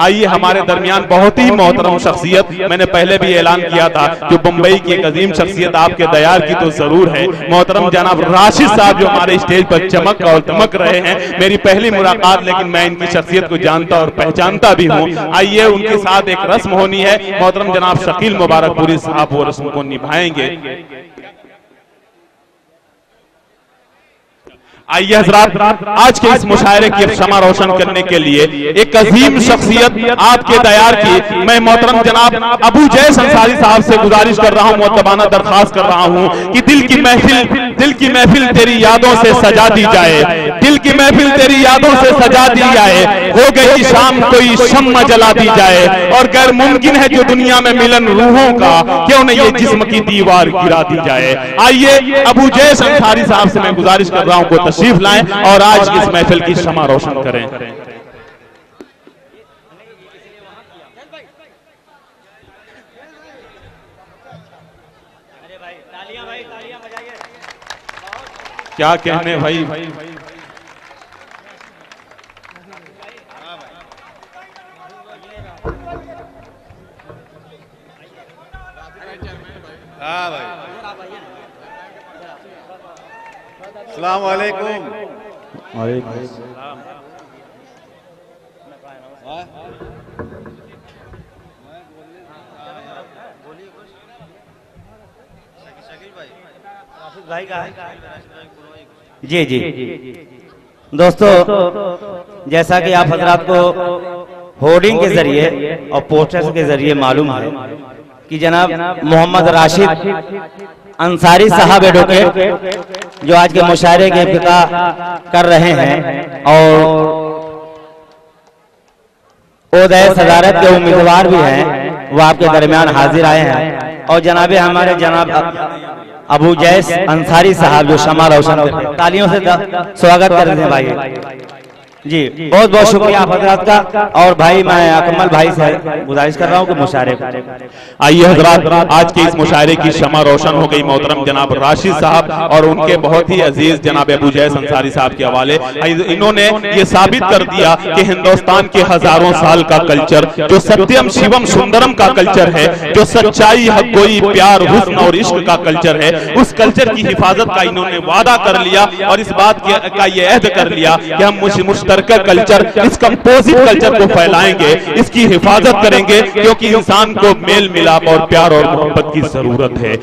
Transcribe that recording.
आइए हमारे दरमियान बहुत ही मोहतरम शख्सियत, मैंने पहले भी ऐलान किया था, जो बम्बई की एक अजीम शख्सियत आपके दयार की तो जरूर है, मोहतरम जनाब राशिद साहब, जो हमारे स्टेज पर चमक और दमक रहे हैं। मेरी पहली मुलाकात, लेकिन मैं इनकी शख्सियत को जानता और पहचानता भी हूँ। आइए उनके साथ एक रस्म होनी है, मोहतरम जनाब शकील मुबारकपुरी साहब वो रस्म को निभाएंगे। आइए हजरात, आज के इस मुशायरे की शमा रोशन करने के लिए एक अजीम शख्सियत आपके दयार की मैं मोहतरम जनाब अबू जैस अंसारी साहब से गुजारिश कर रहा हूं, मुअत्तबाना दरखास्त कर रहा हूं कि दिल की महफिल तेरी यादों से सजा दी जाए, दिल की महफिल तेरी यादों से सजा दी जाए, हो गई शाम कोई शम्मा जला दी जाए, और गैर मुमकिन है जो दुनिया में मिलन रूहों का, क्यों न ये जिस्म की दीवार गिरा दी जाए। आइए अबू जैस अंसारी साहब से मैं गुजारिश कर रहा हूं को तशरीफ लाएं और आज इस महफिल की शमा रोशन करें। क्या कहने भाई, हाँ भाई, अस्सलाम वालेकुम। भाई का जी जी दोस्तों, जैसा कि आप हजरात को होर्डिंग के जरिए और पोस्टर्स के जरिए मालूम है कि जनाब मोहम्मद राशिद अंसारी साहब एडवोकेट जो आज के मुशायरे के इफ्तिताह कर रहे हैं और ओहदे सदारत के उम्मीदवार भी हैं, वो आपके दरमियान हाजिर आए हैं। और जनाब हमारे जनाब अबू जैस अंसारी साहब जो शमा रोशन, तालियों से स्वागत कर रहे हैं भाई जी। बहुत बहुत शुक्रिया आप हजरात का। और भाई मैं अकमल भाई से गुजारिश कर रहा हूँ कि मुशायरे। आइए हजरात, आज के इस मुशायरे की शमा रोशन हो गई मोहतरम जनाब राशिद साहब और उनके बहुत ही अजीज जनाब अबू जैस अंसारी साहब के हवाले। इन्होंने ये साबित कर दिया कि हिंदुस्तान के हजारों साल का कल्चर, जो सत्यम शिवम सुंदरम का कल्चर है, जो सच्चाई हक़-गोई प्यार हुस्न और इश्क का कल्चर है, उस कल्चर की हिफाजत का इन्होंने वादा कर लिया और इस बात का ये अहद कर लिया कि हम मुश्तरका कल्चर, इस कंपोजिट कल्चर को फैलाएंगे, इसकी हिफाजत करेंगे, क्योंकि इंसान को मेल मिलाप और प्यार और मोहब्बत की जरूरत है।